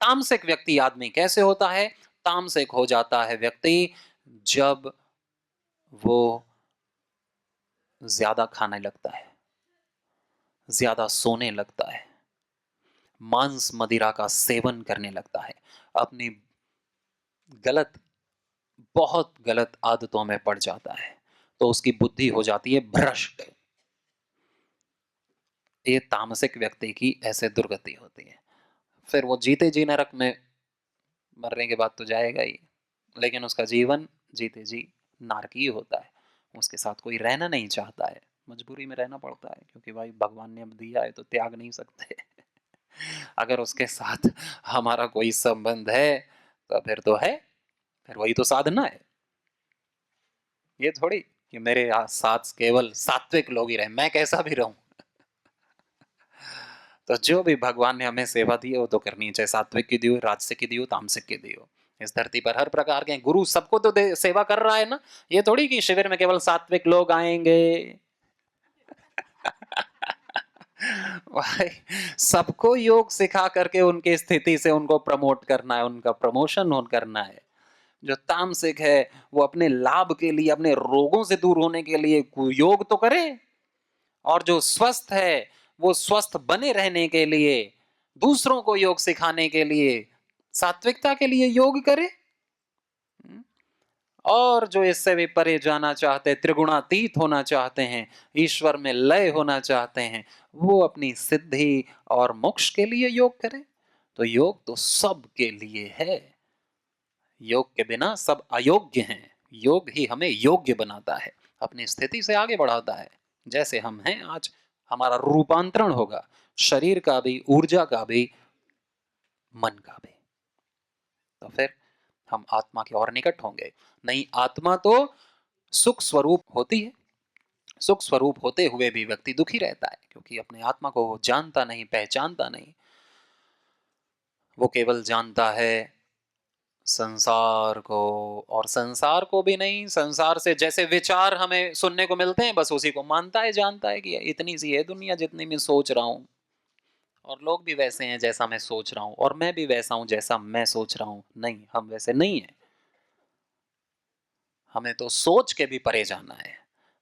तामसिक व्यक्ति आदमी कैसे होता है? तामसिक हो जाता है व्यक्ति जब वो ज्यादा खाने लगता है, ज्यादा सोने लगता है, मांस मदिरा का सेवन करने लगता है, अपनी गलत, बहुत गलत आदतों में पड़ जाता है, तो उसकी बुद्धि हो जाती है भ्रष्ट। ये तामसिक व्यक्ति की ऐसे दुर्गति होती है। फिर वो जीते जी नरक में, मरने के बाद तो जाएगा ही, लेकिन उसका जीवन जीते जी नारकीय होता है। उसके साथ कोई रहना नहीं चाहता है, मजबूरी में रहना पड़ता है, क्योंकि भाई भगवान ने अब दिया है तो त्याग नहीं सकते। अगर उसके साथ हमारा कोई संबंध है तो फिर तो है, फिर वही तो साधना है। ये थोड़ी कि मेरे साथ केवल सात्विक लोग ही रहे, मैं कैसा भी रहूं। तो जो भी भगवान ने हमें सेवा दी है वो तो करनी है, चाहे सात्विक की दी हो, राजसिक की दी हो, तामसिक की दी हो। इस धरती पर हर प्रकार के गुरु सबको तो सेवा कर रहा है ना। ये थोड़ी कि शिविर में केवल सात्विक लोग आएंगे। भाई सबको योग सिखा करके उनकी स्थिति से उनको प्रमोट करना है, उनका प्रमोशन करना है। जो तामसिक है वो अपने लाभ के लिए, अपने रोगों से दूर होने के लिए योग तो करे, और जो स्वस्थ है वो स्वस्थ बने रहने के लिए, दूसरों को योग सिखाने के लिए, सात्विकता के लिए योग करे। और जो इससे भी परे जाना चाहते हैं, त्रिगुणातीत होना चाहते हैं, ईश्वर में लय होना चाहते हैं, वो अपनी सिद्धि और मोक्ष के लिए योग करें। तो योग तो सब के लिए है, योग के बिना सब अयोग्य हैं। योग ही हमें योग्य बनाता है, अपनी स्थिति से आगे बढ़ाता है। जैसे हम हैं आज, हमारा रूपांतरण होगा, शरीर का भी, ऊर्जा का भी, मन का भी। तो फिर हम आत्मा के और निकट होंगे। नहीं, आत्मा तो सुख स्वरूप होती है, सुख स्वरूप होते हुए भी व्यक्ति दुखी रहता है, क्योंकि अपने आत्मा को वो जानता नहीं, पहचानता नहीं। वो केवल जानता है संसार को, और संसार को भी नहीं, संसार से जैसे विचार हमें सुनने को मिलते हैं बस उसी को मानता है, जानता है कि इतनी सी है दुनिया जितनी मैं सोच रहा हूं, और लोग भी वैसे हैं जैसा मैं सोच रहा हूं, और मैं भी वैसा हूं जैसा मैं सोच रहा हूं। नहीं, हम वैसे नहीं है। हमें तो सोच के भी परे जाना है,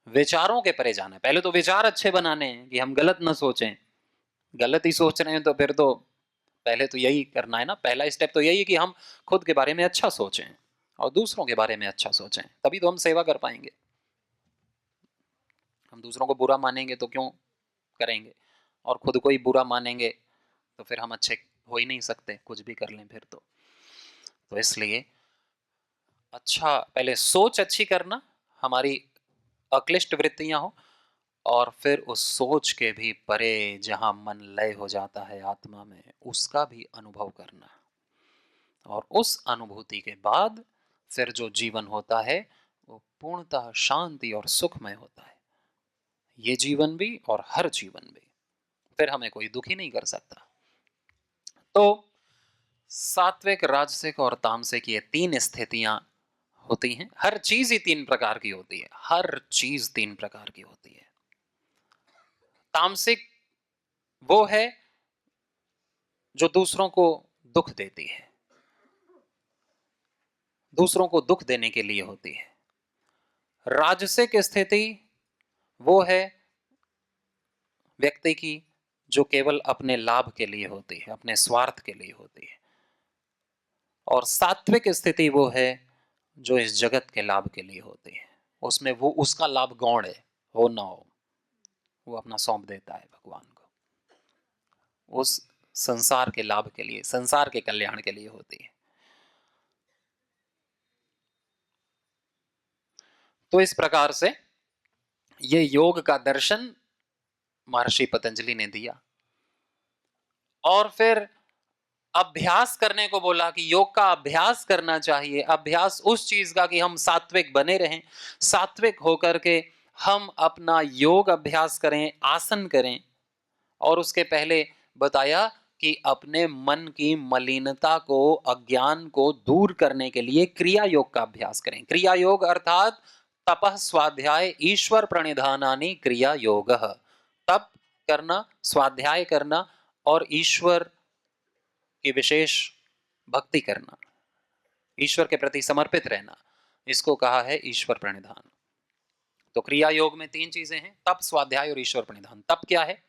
विचारों के परे जाना है। पहले तो विचार अच्छे बनाने हैं कि हम गलत ना सोचें। गलत ही सोच रहे हैं तो फिर तो पहले तो यही करना है ना, पहला स्टेप तो यही है कि हम खुद के बारे में अच्छा सोचें और दूसरों के बारे में अच्छा सोचें, तभी तो हम सेवा कर पाएंगे। हम दूसरों को बुरा मानेंगे तो क्यों करेंगे, और खुद को ही बुरा मानेंगे तो फिर हम अच्छे हो ही नहीं सकते, कुछ भी कर लें फिर तो इसलिए अच्छा, पहले सोच अच्छी करना, हमारी अक्लिष्ट वृत्तियां हो, और फिर उस सोच के भी परे जहां मन लय हो जाता है आत्मा में, उसका भी अनुभव करना, और उस अनुभूति के बाद फिर जो जीवन होता है वो पूर्णतः शांति और सुखमय होता है। ये जीवन भी और हर जीवन भी, फिर हमें कोई दुखी नहीं कर सकता। तो सात्विक, राजसिक और तामसिक ये तीन स्थितियां होती हैं। हर चीज ही तीन प्रकार की होती है, हर चीज तीन प्रकार की होती है। तामसिक वो है जो दूसरों को दुख देती है, दूसरों को दुख देने के लिए होती है। राजसिक स्थिति वो है व्यक्ति की जो केवल अपने लाभ के लिए होती है, अपने स्वार्थ के लिए होती है। और सात्विक स्थिति वो है जो इस जगत के लाभ के लिए होती है। उसमें वो उसका लाभ गौण है, हो ना हो, वो अपना सौंप देता है भगवान को, उस संसार के लाभ के लिए, संसार के कल्याण के लिए होती है। तो इस प्रकार से ये योग का दर्शन महर्षि पतंजलि ने दिया, और फिर अभ्यास करने को बोला कि योग का अभ्यास करना चाहिए। अभ्यास उस चीज का कि हम सात्विक बने रहें, सात्विक होकर के हम अपना योग अभ्यास करें, आसन करें। और उसके पहले बताया कि अपने मन की मलिनता को, अज्ञान को दूर करने के लिए क्रिया योग का अभ्यास करें। क्रिया योग अर्थात तपः स्वाध्याय ईश्वर प्रणिधानानि क्रिया योग। तप करना, स्वाध्याय करना और ईश्वर की विशेष भक्ति करना, ईश्वर के प्रति समर्पित रहना, इसको कहा है ईश्वर प्रणिधान। तो क्रिया योग में 3 चीजें हैं, तप, स्वाध्याय और ईश्वर प्रणिधान। तप क्या है?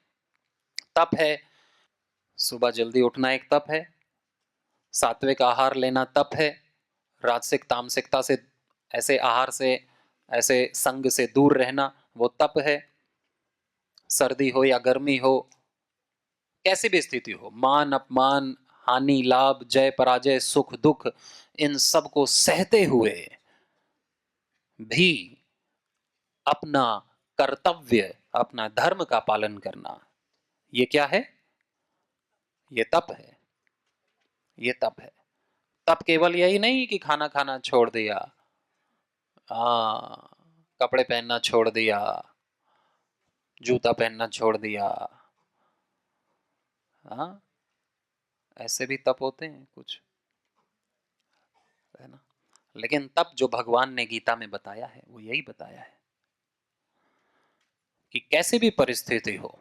तप है सुबह जल्दी उठना, एक तप है। सात्विक आहार लेना तप है। राजसिक तामसिकता से, ऐसे आहार से, ऐसे संग से दूर रहना, वो तप है। सर्दी हो या गर्मी हो, कैसी भी स्थिति हो, मान अपमान, हानि लाभ, जय पराजय, सुख दुख, इन सब को सहते हुए भी अपना कर्तव्य, अपना धर्म का पालन करना, ये क्या है? ये तप है। ये तप है। तप केवल यही नहीं कि खाना खाना छोड़ दिया, हाँ, कपड़े पहनना छोड़ दिया, जूता पहनना छोड़ दिया, हाँ, ऐसे भी तप होते हैं कुछ, है ना। लेकिन तप जो भगवान ने गीता में बताया है वो यही बताया है कि कैसी भी परिस्थिति हो,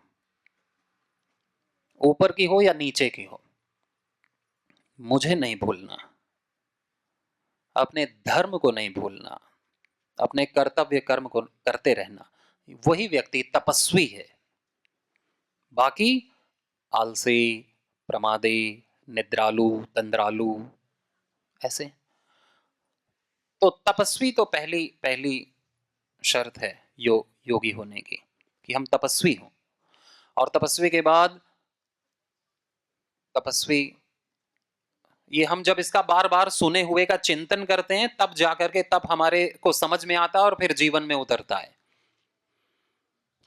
ऊपर की हो या नीचे की हो, मुझे नहीं भूलना, अपने धर्म को नहीं भूलना, अपने कर्तव्य कर्म को करते रहना, वही व्यक्ति तपस्वी है। बाकी आलसी, प्रमादी, निद्रालु, तंद्रालु, ऐसे। तो तपस्वी तो पहली पहली शर्त है योगी होने की, कि हम तपस्वी हों। और तपस्वी के बाद, तपस्वी, ये हम जब इसका बार बार सुने हुए का चिंतन करते हैं तब जाकर के, तब हमारे को समझ में आता है और फिर जीवन में उतरता है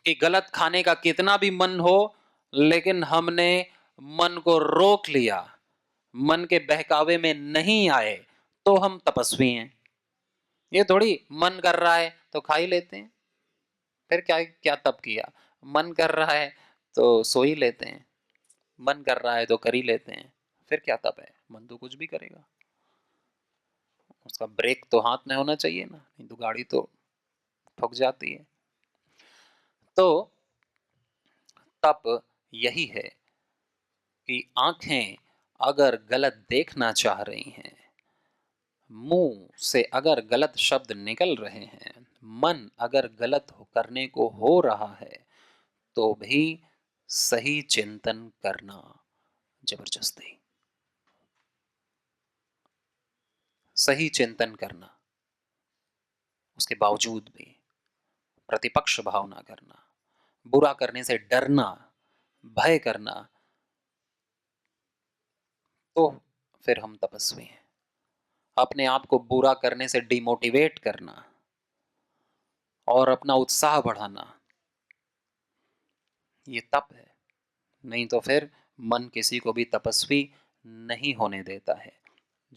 कि गलत खाने का कितना भी मन हो, लेकिन हमने मन को रोक लिया, मन के बहकावे में नहीं आए, तो हम तपस्वी हैं। ये थोड़ी मन कर रहा है तो खा ही लेते हैं, फिर क्या क्या तप किया? मन कर रहा है तो सो ही लेते हैं, मन कर रहा है तो कर ही लेते हैं, फिर क्या तप है? मन तो कुछ भी करेगा, उसका ब्रेक तो हाथ में होना चाहिए ना, नहीं तो गाड़ी तो ठुक जाती है। तो तप यही है कि आंखें अगर गलत देखना चाह रही हैं, मुंह से अगर गलत शब्द निकल रहे हैं, मन अगर गलत करने को हो रहा है, तो भी सही चिंतन करना, जबरदस्ती सही चिंतन करना, उसके बावजूद भी प्रतिपक्ष भावना करना, बुरा करने से डरना, भय करना, तो फिर हम तपस्वी हैं। अपने आप को बुरा करने से डिमोटिवेट करना और अपना उत्साह बढ़ाना, ये तप है। नहीं तो फिर मन किसी को भी तपस्वी नहीं होने देता है।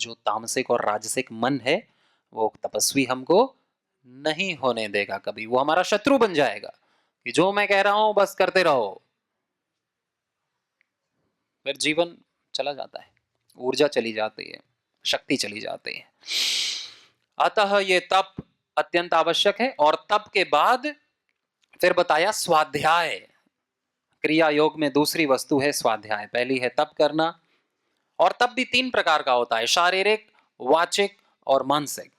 जो तामसिक और राजसिक मन है, वो तपस्वी हमको नहीं होने देगा कभी, वो हमारा शत्रु बन जाएगा कि जो मैं कह रहा हूं बस करते रहो, फिर जीवन चला जाता है, ऊर्जा चली जाती है, शक्ति चली जाती है। अतः ये तप अत्यंत आवश्यक है। और तप के बाद फिर बताया स्वाध्याय। क्रिया योग में दूसरी वस्तु है स्वाध्याय। पहली है तप करना, और तप भी 3 प्रकार का होता है, शारीरिक, वाचिक और मानसिक।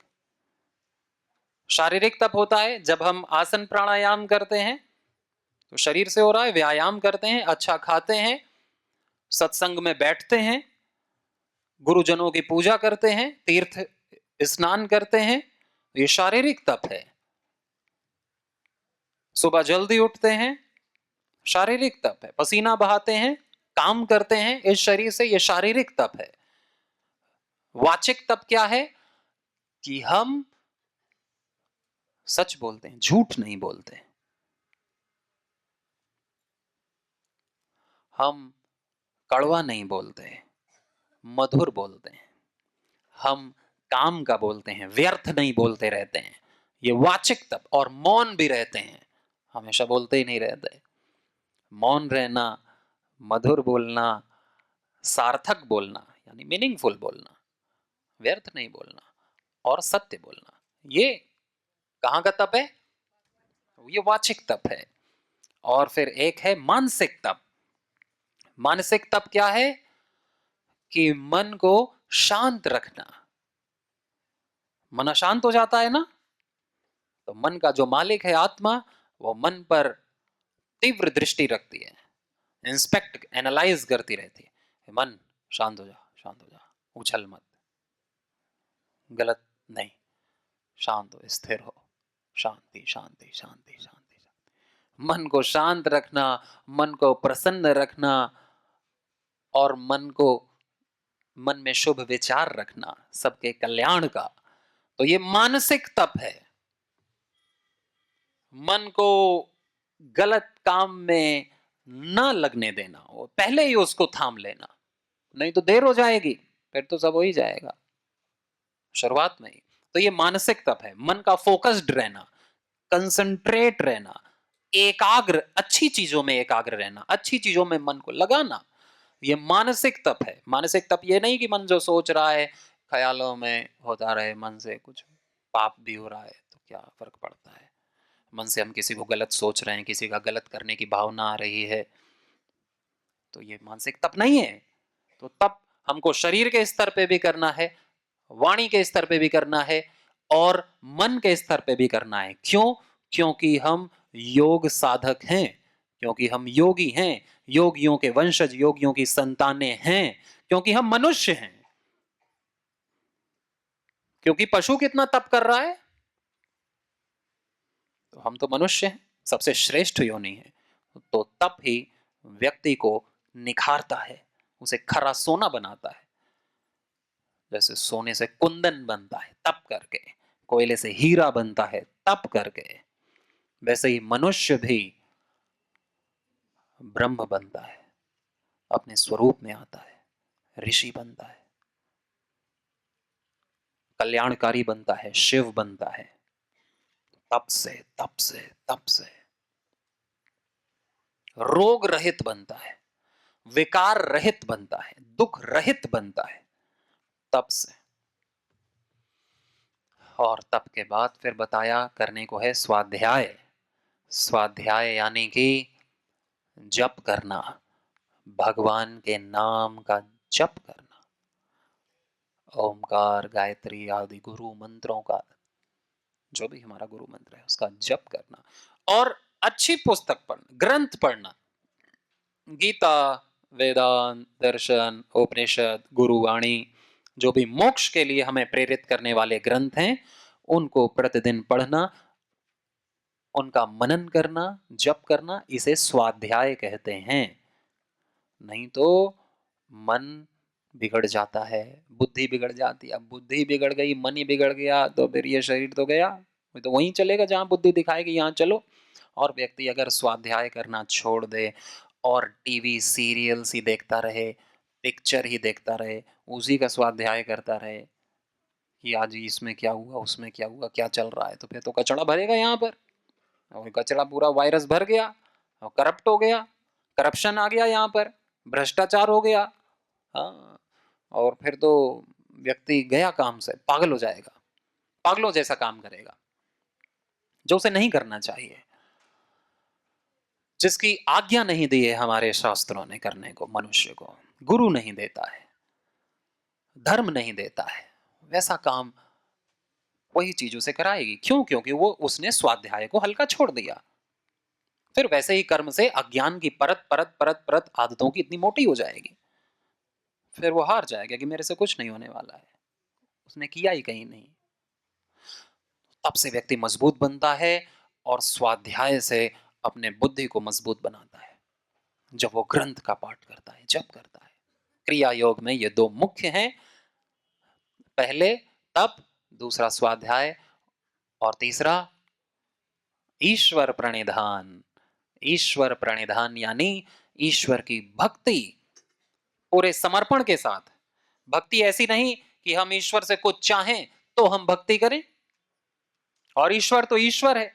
शारीरिक तप होता है जब हम आसन प्राणायाम करते हैं, तो शरीर से हो रहा है, व्यायाम करते हैं, अच्छा खाते हैं, सत्संग में बैठते हैं, गुरुजनों की पूजा करते हैं, तीर्थ स्नान करते हैं, ये शारीरिक तप है। सुबह जल्दी उठते हैं, शारीरिक तप है। पसीना बहाते हैं, काम करते हैं इस शरीर से, ये शारीरिक तप है। वाचिक तप क्या है? कि हम सच बोलते हैं, झूठ नहीं बोलते, हम कड़वा नहीं बोलते, मधुर बोलते हैं, हम काम का बोलते हैं, व्यर्थ नहीं बोलते रहते हैं, ये वाचिक तप। और मौन भी रहते हैं, हमेशा बोलते ही नहीं रहते, मौन रहना, मधुर बोलना, सार्थक बोलना, यानी मीनिंगफुल बोलना, व्यर्थ नहीं बोलना और सत्य बोलना, ये कहां का तप है? ये वाचिक तप है। और फिर एक है मानसिक तप। मानसिक तप क्या है? कि मन को शांत रखना। मन अशांत हो जाता है ना, तो मन का जो मालिक है आत्मा, वो मन पर तीव्र दृष्टि रखती है, इंस्पेक्ट एनालाइज करती रहती है। मन शांत हो जा, शांत हो जा, उछल मत, गलत नहीं, शांत हो, स्थिर हो, शांति शांति शांति शांति। मन को शांत रखना, मन को प्रसन्न रखना और मन में शुभ विचार रखना सबके कल्याण का, तो ये मानसिक तप है। मन को गलत काम में ना लगने देना, वो पहले ही उसको थाम लेना, नहीं तो देर हो जाएगी, फिर तो सब हो ही जाएगा शुरुआत में ही। तो ये मानसिक तप है, मन का फोकस्ड रहना, कंसंट्रेट रहना, एकाग्र, अच्छी चीजों में एकाग्र रहना, अच्छी चीजों में मन को लगाना, ये मानसिक तप है। मानसिक तप ये नहीं कि मन जो सोच रहा है ख्यालों में होता रहे, मन से कुछ पाप भी हो रहा है तो क्या फर्क पड़ता है, मन से हम किसी को गलत सोच रहे हैं, किसी का गलत करने की भावना आ रही है, तो ये मानसिक तप नहीं है। तो तप हमको शरीर के स्तर पे भी करना है, वाणी के स्तर पे भी करना है और मन के स्तर पे भी करना है। क्यों? क्योंकि हम योग साधक हैं, क्योंकि हम योगी हैं, योगियों के वंशज, योगियों की संतानें हैं, क्योंकि हम मनुष्य हैं। क्योंकि पशु कितना तप कर रहा है, तो हम तो मनुष्य हैं, सबसे श्रेष्ठ योनि है। तो तप ही व्यक्ति को निखारता है, उसे खरा सोना बनाता है। जैसे सोने से कुंदन बनता है तप करके, कोयले से हीरा बनता है तप करके, वैसे ही मनुष्य भी ब्रह्म बनता है, अपने स्वरूप में आता है, ऋषि बनता है, कल्याणकारी बनता है, शिव बनता है, तप से तप से तप से रोग रहित बनता है, विकार रहित बनता है, दुख रहित बनता है तप से। और तप के बाद फिर बताया करने को है स्वाध्याय। स्वाध्याय यानी कि जप करना, भगवान के नाम का जप करना, ओमकार, गायत्री आदि गुरु मंत्रों का, जो भी हमारा गुरु मंत्र है उसका जप करना, और अच्छी पुस्तक पढ़ना, ग्रंथ पढ़ना, गीता, वेदांत, दर्शन, उपनिषद, गुरुवाणी, जो भी मोक्ष के लिए हमें प्रेरित करने वाले ग्रंथ हैं, उनको प्रतिदिन पढ़ना, उनका मनन करना, जप करना, इसे स्वाध्याय कहते हैं। नहीं तो मन बिगड़ जाता है, बुद्धि बिगड़ जाती है। अब बुद्धि बिगड़ गई, मन ही बिगड़ गया, तो फिर ये शरीर तो गया, तो वहीं चलेगा जहां बुद्धि दिखाएगी, यहाँ चलो। और व्यक्ति अगर स्वाध्याय करना छोड़ दे और टीवी सीरियल्स ही देखता रहे, पिक्चर ही देखता रहे, उसी का स्वाध्याय करता रहे कि आज इसमें क्या हुआ, उसमें क्या हुआ, क्या चल रहा है, तो फिर तो कचड़ा भरेगा यहाँ पर, और कचरा पूरा वायरस भर गया और करप्ट हो गया, करप्शन आ गया यहाँ पर, भ्रष्टाचार हो गया। हाँ, और फिर तो व्यक्ति गया काम से, पागल हो जाएगा, पागलों जैसा काम करेगा जो उसे नहीं करना चाहिए, जिसकी आज्ञा नहीं दी है हमारे शास्त्रों ने करने को। मनुष्य को गुरु नहीं देता है, धर्म नहीं देता है, वैसा काम वही चीज उसे कराएगी। क्यों? क्योंकि वो उसने स्वाध्याय को हल्का छोड़ दिया। फिर वैसे ही कर्म से अज्ञान की परत परत परत परत आदतों की इतनी मोटी हो जाएगी, फिर वो हार जाएगा कि मेरे से कुछ नहीं होने वाला है, उसने किया ही कहीं नहीं। तब से व्यक्ति मजबूत बनता है और स्वाध्याय से अपने बुद्धि को मजबूत बनाता है, जब वो ग्रंथ का पाठ करता है, जप करता है। क्रिया योग में ये दो मुख्य हैं, पहले तप, दूसरा स्वाध्याय, और तीसरा ईश्वर प्रणिधान। ईश्वर प्रणिधान यानी ईश्वर की भक्ति पूरे समर्पण के साथ। भक्ति ऐसी नहीं कि हम ईश्वर से कुछ चाहें तो हम भक्ति करें, और ईश्वर तो ईश्वर है,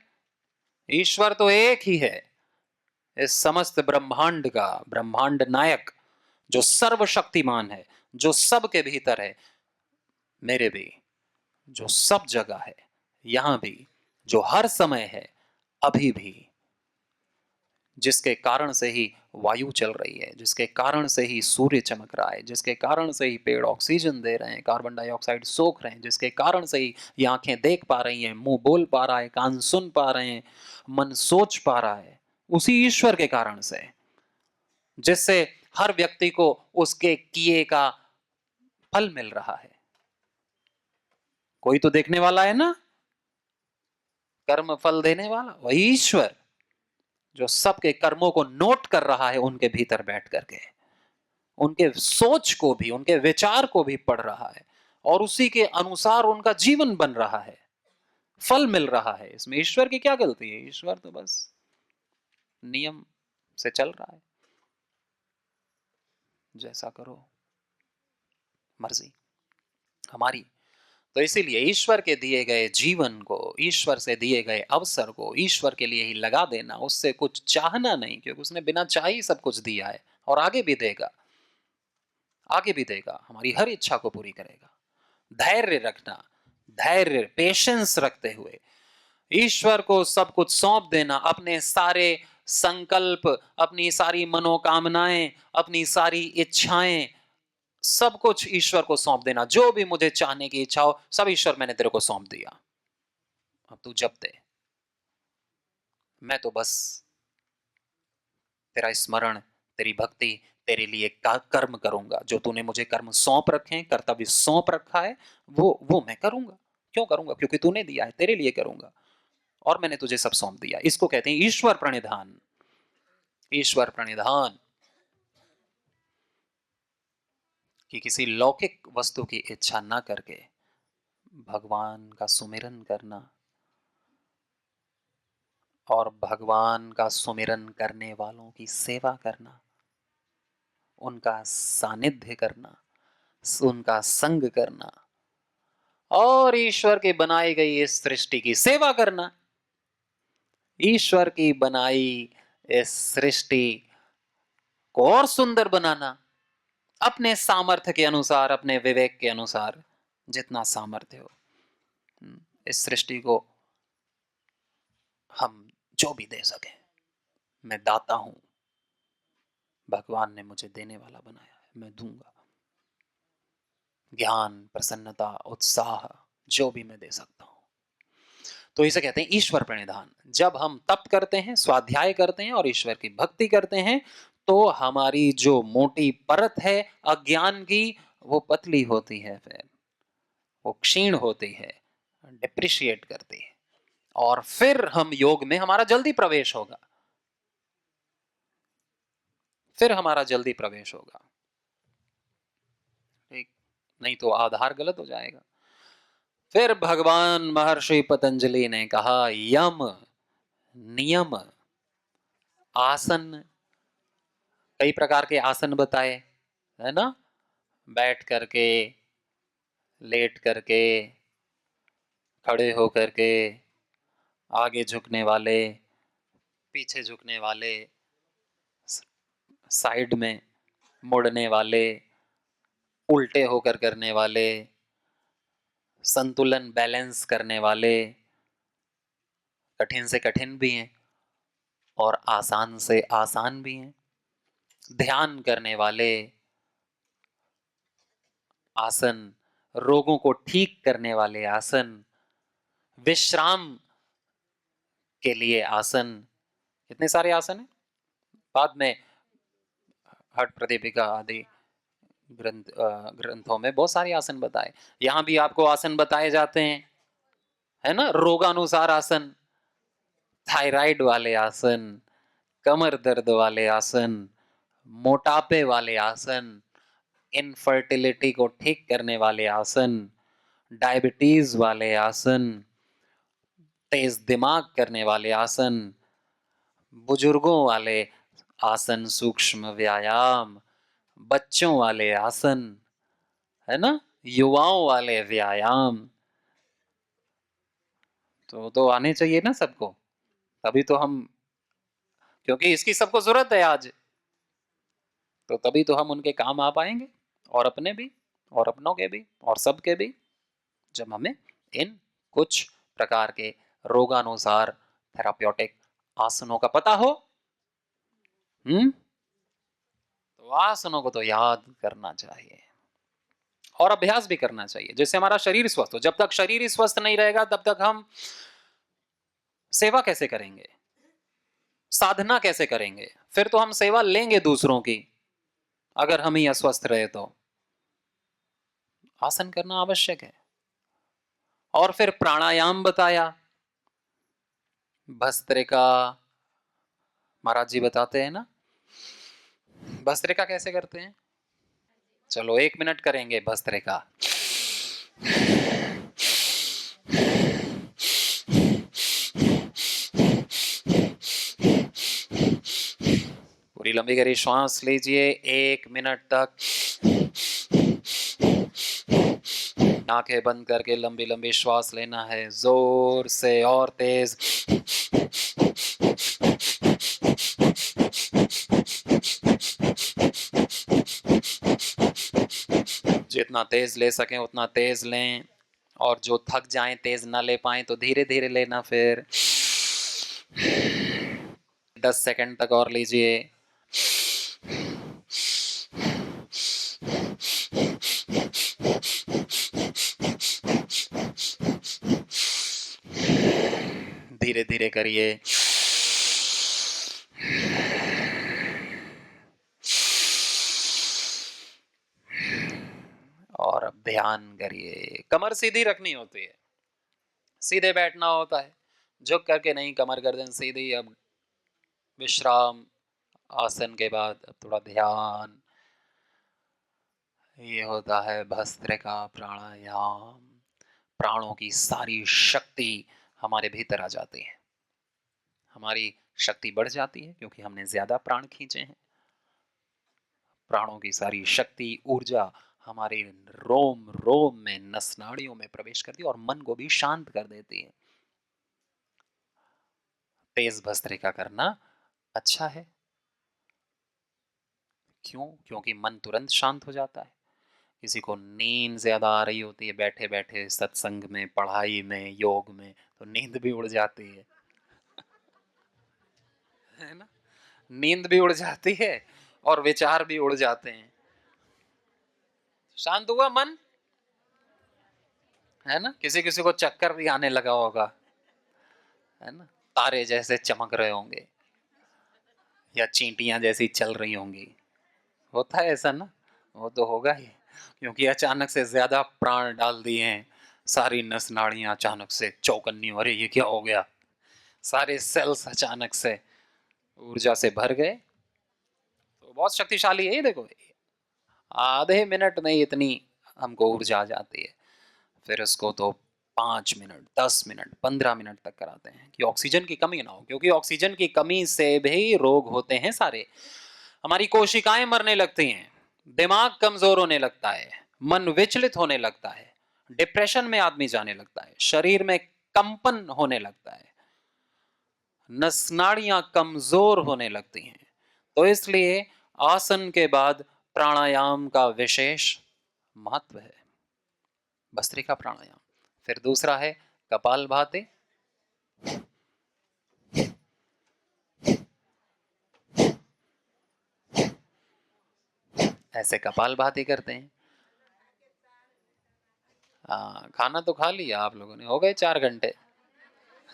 ईश्वर तो एक ही है, इस समस्त ब्रह्मांड का ब्रह्मांड नायक, जो सर्वशक्तिमान है, जो सबके भीतर है, मेरे भी, जो सब जगह है, यहां भी, जो हर समय है, अभी भी, जिसके कारण से ही वायु चल रही है, जिसके कारण से ही सूर्य चमक रहा है, जिसके कारण से ही पेड़ ऑक्सीजन दे रहे हैं, कार्बन डाइऑक्साइड सोख रहे हैं, जिसके कारण से ही ये आंखें देख पा रही हैं, मुंह बोल पा रहा है, कान सुन पा रहे हैं, मन सोच पा रहा है, उसी ईश्वर के कारण से, जिससे हर व्यक्ति को उसके किए का फल मिल रहा है। कोई तो देखने वाला है ना, कर्म फल देने वाला, वही ईश्वर जो सबके कर्मों को नोट कर रहा है उनके भीतर बैठ करके, उनके सोच को भी, उनके विचार को भी पढ़ रहा है और उसी के अनुसार उनका जीवन बन रहा है, फल मिल रहा है। इसमें ईश्वर की क्या गलती है? ईश्वर तो बस नियम से चल रहा है, जैसा करो मर्जी हमारी। तो इसीलिए ईश्वर के दिए गए जीवन को, ईश्वर से दिए गए अवसर को ईश्वर के लिए ही लगा देना, उससे कुछ चाहना नहीं, क्योंकि उसने बिना चाहे ही सब कुछ दिया है और आगे भी देगा, आगे भी देगा, हमारी हर इच्छा को पूरी करेगा। धैर्य रखना, धैर्य पेशेंस रखते हुए ईश्वर को सब कुछ सौंप देना, अपने सारे संकल्प, अपनी सारी मनोकामनाएं, अपनी सारी इच्छाएं, सब कुछ ईश्वर को सौंप देना। जो भी मुझे चाहने की इच्छा हो, सब ईश्वर मैंने तेरे को सौंप दिया, अब तू जप दे, मैं तो बस तेरा स्मरण, तेरी भक्ति, तेरे लिए कर्म करूंगा। जो तूने मुझे कर्म सौंप रखे हैं, कर्तव्य सौंप रखा है, वो मैं करूंगा। क्यों करूंगा? क्योंकि तूने दिया है, तेरे लिए करूंगा और मैंने तुझे सब सौंप दिया। इसको कहते हैं ईश्वर प्रणिधान। ईश्वर प्रणिधान कि किसी लौकिक वस्तु की इच्छा ना करके भगवान का सुमिरन करना और भगवान का सुमिरन करने वालों की सेवा करना, उनका सानिध्य करना, उनका संग करना और ईश्वर के बनाई गई इस सृष्टि की सेवा करना। ईश्वर की बनाई इस सृष्टि को और सुंदर बनाना, अपने सामर्थ्य के अनुसार, अपने विवेक के अनुसार, जितना सामर्थ्य हो इस सृष्टि को हम जो भी दे सके। मैं दाता हूं, भगवान ने मुझे देने वाला बनाया है, मैं दूंगा। ज्ञान, प्रसन्नता, उत्साह, जो भी मैं दे सकता हूं। तो इसे कहते हैं ईश्वर प्रणिधान। जब हम तप करते हैं, स्वाध्याय करते हैं और ईश्वर की भक्ति करते हैं, तो हमारी जो मोटी परत है अज्ञान की, वो पतली होती है, फिर वो क्षीण होती है, डिप्रिशिएट करती है और फिर हम योग में हमारा जल्दी प्रवेश होगा, फिर हमारा जल्दी प्रवेश होगा। ठीक, नहीं तो आधार गलत हो जाएगा। फिर भगवान महर्षि पतंजलि ने कहा यम, नियम, आसन, कई प्रकार के आसन बताए, है ना? बैठ करके, लेट करके, खड़े हो करके, आगे झुकने वाले, पीछे झुकने वाले, साइड में मुड़ने वाले, उल्टे होकर करने वाले, संतुलन बैलेंस करने वाले, कठिन से कठिन भी हैं और आसान से आसान भी हैं, ध्यान करने वाले आसन, रोगों को ठीक करने वाले आसन, विश्राम के लिए आसन, कितने सारे आसन हैं। बाद में हठ प्रदीपिका आदि ग्रंथों में बहुत सारे आसन बताए। यहाँ भी आपको आसन बताए जाते हैं, है ना? रोगानुसार आसन, थायराइड वाले आसन, कमर दर्द वाले आसन, मोटापे वाले आसन, इनफर्टिलिटी को ठीक करने वाले आसन, डायबिटीज वाले आसन, तेज दिमाग करने वाले आसन, बुजुर्गों वाले आसन, सूक्ष्म व्यायाम, बच्चों वाले आसन, है ना? युवाओं वाले व्यायाम, तो आने चाहिए ना सबको, तभी तो हम, क्योंकि इसकी सबको जरूरत है आज, तो तभी तो हम उनके काम आ पाएंगे और अपने भी और अपनों के भी और सबके भी, जब हमें इन कुछ प्रकार के रोगानुसार थेराप्यूटिक आसनों का पता हो तो आसनों को तो याद करना चाहिए और अभ्यास भी करना चाहिए जिससे हमारा शरीर स्वस्थ हो। जब तक शरीर ही स्वस्थ नहीं रहेगा तब तक हम सेवा कैसे करेंगे, साधना कैसे करेंगे? फिर तो हम सेवा लेंगे दूसरों की, अगर हम ही अस्वस्थ रहे तो। आसन करना आवश्यक है। और फिर प्राणायाम बताया, भस्त्रिका, महाराज जी बताते हैं ना, भस्त्रिका कैसे करते हैं? चलो 1 मिनट करेंगे भस्त्रिका। पूरी लंबी गहरी श्वास लीजिए 1 मिनट तक। आंखें बंद करके लंबी लंबी श्वास लेना है, जोर से और तेज। जितना तेज ले सकें उतना तेज लें, और जो थक जाएं, तेज ना ले पाएं तो धीरे धीरे लेना। फिर 10 सेकंड तक और लीजिए। धीरे धीरे करिए। और अब ध्यान करिए। कमर सीधी रखनी होती है, सीधे बैठना होता है, झुक करके नहीं, कमर गर्दन सीधी। अब विश्राम, आसन के बाद अब थोड़ा ध्यान। ये होता है भस्त्रिका प्राणायाम। प्राणों की सारी शक्ति हमारे भीतर आ जाती है, हमारी शक्ति बढ़ जाती है क्योंकि हमने ज्यादा प्राण खींचे हैं। प्राणों की सारी शक्ति, ऊर्जा हमारे रोम रोम में, नस नाड़ियों में प्रवेश करती है और मन को भी शांत कर देती है। तेज भस्त्रिका करना अच्छा है। क्यों? क्योंकि मन तुरंत शांत हो जाता है। किसी को नींद ज्यादा आ रही होती है बैठे बैठे सत्संग में, पढ़ाई में, योग में, तो नींद भी उड़ जाती है ना? नींद भी उड़ जाती है और विचार भी उड़ जाते हैं। शांत हुआ मन, है ना? किसी किसी को चक्कर भी आने लगा होगा, है ना? तारे जैसे चमक रहे होंगे या चींटियां जैसी चल रही होंगी। होता है ऐसा ना? वो तो होगा ही, क्योंकि अचानक से ज्यादा प्राण डाल दिए हैं। सारी नस नाड़ियां अचानक से चौकन्नी, अरे ये क्या हो गया? सारे सेल्स अचानक से ऊर्जा से भर गए। तो बहुत शक्तिशाली है ये। देखो, आधे मिनट में इतनी हमको ऊर्जा आ जाती है। फिर इसको तो 5 मिनट, 10 मिनट, 15 मिनट तक कराते हैं कि ऑक्सीजन की कमी ना हो, क्योंकि ऑक्सीजन की कमी से भी रोग होते हैं सारे। हमारी कोशिकाएं मरने लगती हैं, दिमाग कमजोर होने लगता है, मन विचलित होने लगता है, डिप्रेशन में आदमी जाने लगता है, शरीर में कंपन होने लगता है, नस नाड़ियां कमजोर होने लगती हैं। तो इसलिए आसन के बाद प्राणायाम का विशेष महत्व है, भस्त्रिका प्राणायाम। फिर दूसरा है कपालभाति। ऐसे कपालभाति करते हैं। खाना तो खा लिया आप लोगों ने, हो गए 4 घंटे?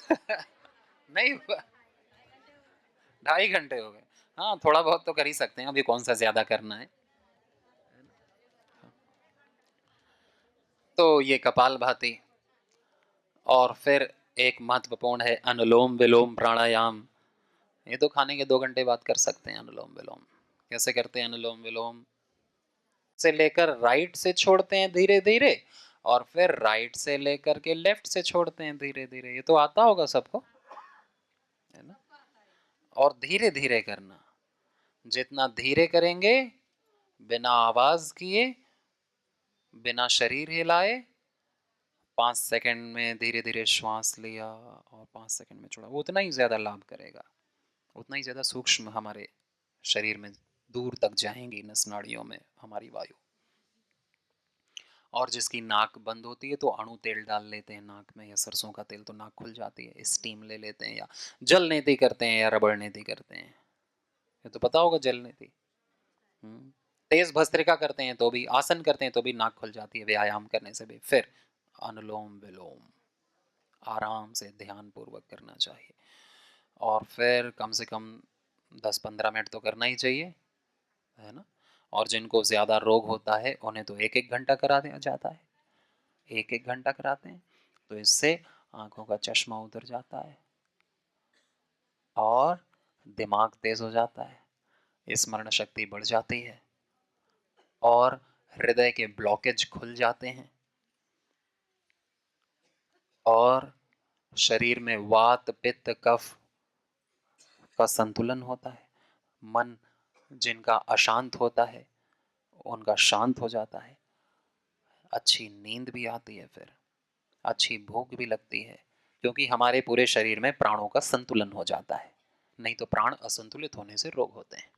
नहीं हुआ, 2.5 घंटे हो गए। हाँ, थोड़ा बहुत तो कर ही सकते हैं, अभी कौन सा ज्यादा करना है। तो ये कपालभाति। और फिर एक महत्वपूर्ण है अनुलोम विलोम प्राणायाम। ये तो खाने के 2 घंटे बाद कर सकते हैं अनुलोम विलोम। कैसे करते हैं अनुलोम विलोम? से लेकर राइट से छोड़ते हैं धीरे धीरे, और फिर राइट से लेकर के लेफ्ट से छोड़ते हैं धीरे धीरे। ये तो आता होगा सबको, है ना? और धीरे धीरे करना। जितना धीरे करेंगे, बिना आवाज किए, बिना शरीर हिलाए, 5 सेकंड में धीरे धीरे श्वास लिया और 5 सेकंड में छोड़ा, वो उतना ही ज्यादा लाभ करेगा, उतना ही ज्यादा सूक्ष्म हमारे शरीर में दूर तक जाएंगी नस नाड़ियों में हमारी वायु। और जिसकी नाक बंद होती है तो अणु तेल डाल लेते हैं नाक में, या सरसों का तेल, तो नाक खुल जाती है। स्टीम ले लेते हैं, या जल नेति करते हैं, या रबड़ नेति करते हैं। ये तो पता होगा जलने थी। तेज भस्त्रिका करते हैं तो भी, आसन करते हैं तो भी नाक खुल जाती है व्यायाम करने से भी। फिर अनुलोम विलोम आराम से ध्यान पूर्वक करना चाहिए, और फिर कम से कम 10-15 मिनट तो करना ही चाहिए, है ना। और जिनको ज़्यादा रोग होता है उन्हें तो एक एक घंटा करा दिया जाता है, एक एक घंटा कराते हैं। तो इससे आंखों का चश्मा उतर जाता है और दिमाग तेज हो जाता है, स्मरण शक्ति बढ़ जाती है और हृदय के ब्लॉकेज खुल जाते हैं और शरीर में वात पित्त कफ का संतुलन होता है। मन जिनका अशांत होता है उनका शांत हो जाता है, अच्छी नींद भी आती है, फिर अच्छी भूख भी लगती है, क्योंकि हमारे पूरे शरीर में प्राणों का संतुलन हो जाता है। नहीं तो प्राण असंतुलित होने से रोग होते हैं।